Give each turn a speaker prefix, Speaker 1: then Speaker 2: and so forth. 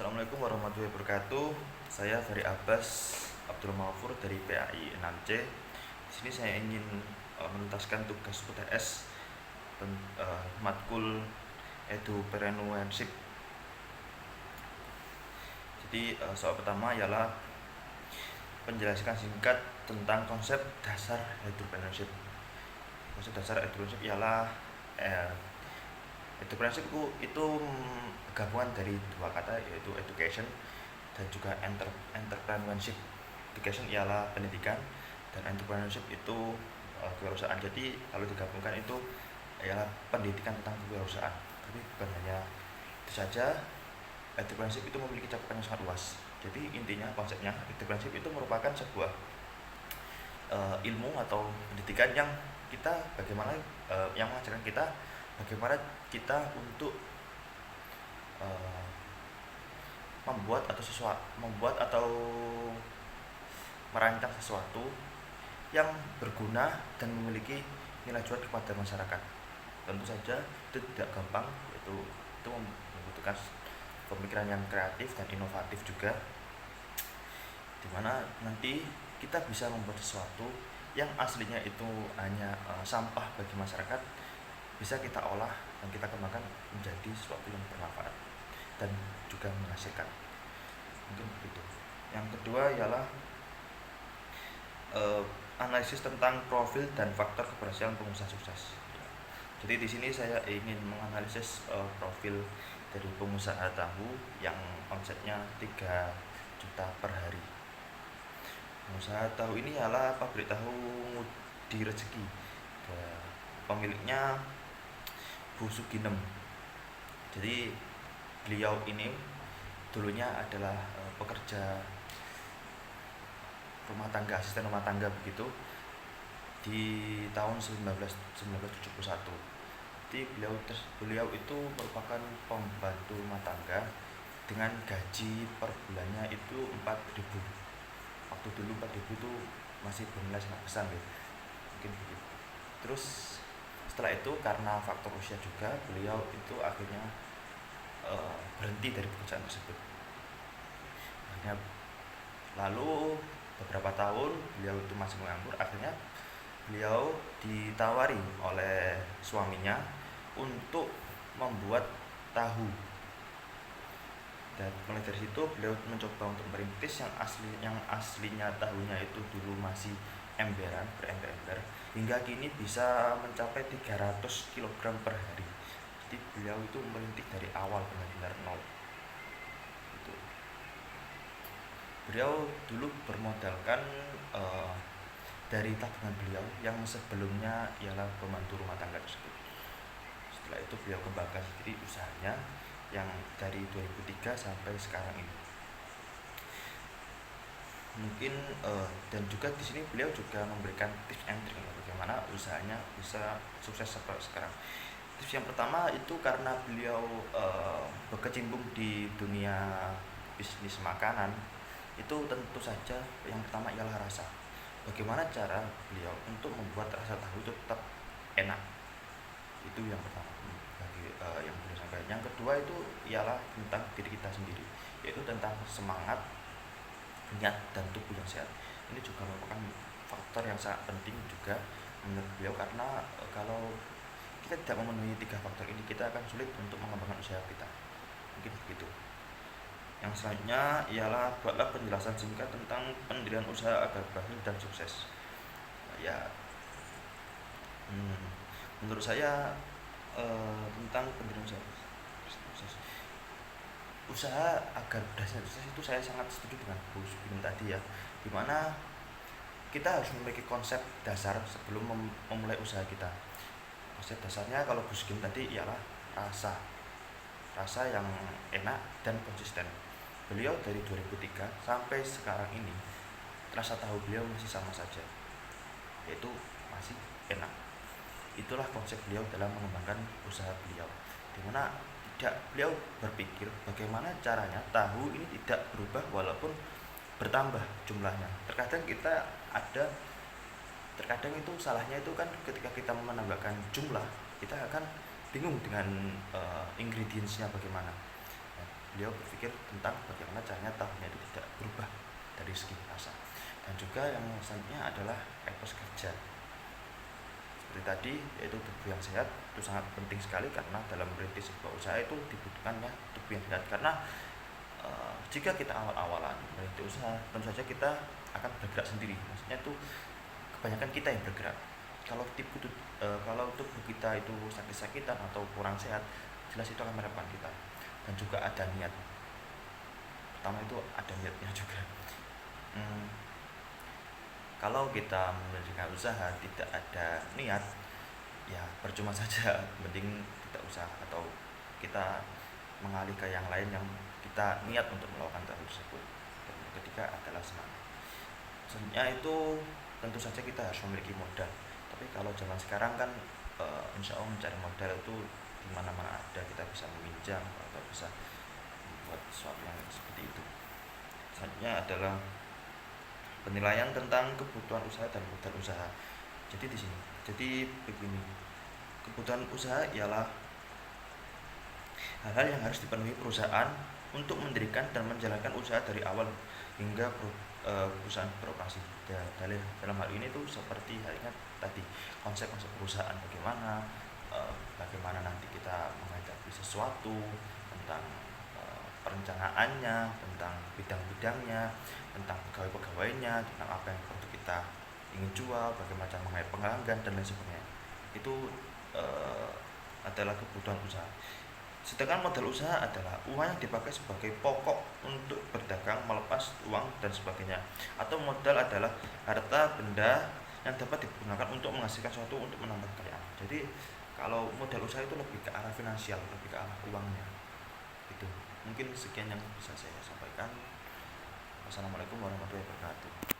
Speaker 1: Assalamualaikum warahmatullahi wabarakatuh. Saya Ferry Abbas Abdul Mafur dari PAI 6C. Di sini saya ingin menuntaskan tugas UTS matkul Entrepreneurship. Jadi soal pertama ialah penjelasan singkat tentang konsep dasar entrepreneurship. Konsep dasar entrepreneurship ialah entrepreneurship itu gabungan dari dua kata, yaitu education dan juga entrepreneurship. Education ialah pendidikan dan entrepreneurship itu kewirausahaan. Jadi kalau digabungkan itu ialah pendidikan tentang kewirausahaan. Tapi bukan hanya itu saja, entrepreneurship itu memiliki cakupan yang sangat luas. Jadi intinya konsepnya entrepreneurship itu merupakan sebuah ilmu atau pendidikan yang kita bagaimana yang mengajarkan kita bagaimana kita untuk membuat atau merancang sesuatu yang berguna dan memiliki nilai jual kepada masyarakat. Tentu saja itu tidak gampang, itu membutuhkan pemikiran yang kreatif dan inovatif juga, dimana nanti kita bisa membuat sesuatu yang aslinya itu hanya sampah bagi masyarakat, bisa kita olah dan kita kembangkan menjadi sesuatu yang bermanfaat dan juga menghasilkan. Mungkin begitu. Yang kedua ialah analisis tentang profil dan faktor keberhasilan pengusaha sukses. Jadi di sini saya ingin menganalisis profil dari pengusaha tahu yang omsetnya 3 juta per hari. Pengusaha tahu ini ialah pabrik tahu Ngudi Rezeki. Pemiliknya Bu Suginem. Jadi beliau ini dulunya adalah pekerja rumah tangga, asisten rumah tangga begitu, di tahun 1971. Jadi beliau itu merupakan pembantu rumah tangga dengan gaji per bulannya itu 4.000. Waktu dulu 4.000 itu masih bernilai sangat besar gitu. Mungkin begitu. Terus setelah itu karena faktor usia juga, beliau itu akhirnya berhenti dari pekerjaan tersebut. Lalu beberapa tahun beliau itu masih menganggur. Akhirnya beliau ditawari oleh suaminya untuk membuat tahu, dan mulai dari situ beliau mencoba untuk merintis yang aslinya tahunya itu dulu masih emberan, berember-ember, hingga kini bisa mencapai 300 kg per hari. Jadi beliau itu merintis dari awal benar-benar nol. Itu. Beliau dulu bermodalkan dari tabungan beliau yang sebelumnya ialah pembantu rumah tangga tersebut. Setelah itu beliau kembangkan sendiri usahanya yang dari 2003 sampai sekarang ini. Mungkin dan juga di sini beliau juga memberikan tips and trick bagaimana usahanya bisa sukses seperti sekarang. Tips yang pertama itu karena beliau berkecimpung di dunia bisnis makanan, itu tentu saja yang pertama ialah rasa. Bagaimana cara beliau untuk membuat rasa tahu itu tetap enak, itu yang pertama yang beliau sampaikan. Yang kedua itu ialah tentang diri kita sendiri, yaitu tentang semangat, niat, dan tubuh yang sehat. Ini juga merupakan faktor yang sangat penting juga menurut beliau, karena kalau kita tidak memenuhi 3 faktor ini, kita akan sulit untuk mengembangkan usaha kita. Mungkin begitu. Yang selanjutnya ialah buatlah penjelasan singkat tentang pendirian usaha agar berhasil dan sukses. Menurut saya tentang pendirian usaha agar berhasil sukses itu saya sangat setuju dengan Bu Suginem tadi ya, dimana kita harus memiliki konsep dasar sebelum memulai usaha kita. Konsep dasarnya kalau Bu Suginem tadi ialah rasa yang enak dan konsisten. Beliau dari 2003 sampai sekarang ini rasa tahu beliau masih sama saja, yaitu masih enak. Itulah konsep beliau dalam mengembangkan usaha beliau, dimana beliau berpikir bagaimana caranya tahu ini tidak berubah walaupun bertambah jumlahnya. Terkadang itu salahnya itu kan ketika kita menambahkan jumlah, kita akan bingung dengan ingredientsnya bagaimana. beliau berpikir tentang bagaimana caranya tahunnya itu tidak berubah dari segi rasa. Dan juga yang selanjutnya adalah etos kerja. Seperti tadi, yaitu tubuh yang sehat itu sangat penting sekali, karena dalam merintis sebuah usaha itu dibutuhkannya tubuh yang sehat. Karena jika kita awal-awalan merintis usaha, tentu saja kita akan bergerak sendiri. Maksudnya itu kebanyakan kita yang bergerak. Kalau tubuh kita itu sakit-sakitan atau kurang sehat, jelas itu akan merepotkan kita. Dan juga ada niat. Pertama itu ada niatnya juga. Kalau kita mendirikan usaha tidak ada niat, ya percuma saja. Mending tidak usah, atau kita mengalih ke yang lain yang kita niat untuk melakukan hal tersebut. Dan yang ketiga adalah semangat. Sebenarnya itu tentu saja kita harus memiliki modal. Tapi kalau zaman sekarang kan insya Allah mencari modal itu di mana-mana ada, kita bisa meminjam atau bisa membuat sesuatu yang seperti itu. Selanjutnya adalah penilaian tentang kebutuhan usaha dan modal usaha. Jadi begini, kebutuhan usaha ialah hal-hal yang harus dipenuhi perusahaan untuk mendirikan dan menjalankan usaha dari awal hingga perusahaan beroperasi. Dalam hal ini tuh seperti halnya tadi, konsep-konsep perusahaan bagaimana nanti kita menghadapi sesuatu, tentang perencanaannya, tentang bidang-bidangnya, tentang pegawai-pegawainya, tentang apa yang perlu kita ingin jual, bagaimana cara mengait pelanggan dan lain sebagainya. Itu adalah kebutuhan usaha. Sedangkan modal usaha adalah uang yang dipakai sebagai pokok untuk berdagang, melepas uang dan sebagainya. Atau modal adalah harta benda yang dapat digunakan untuk menghasilkan sesuatu untuk menambah kekayaan. Jadi kalau modal usaha itu lebih ke arah finansial, lebih ke arah uangnya. Itu mungkin sekian yang bisa saya sampaikan. Wassalamualaikum warahmatullahi wabarakatuh.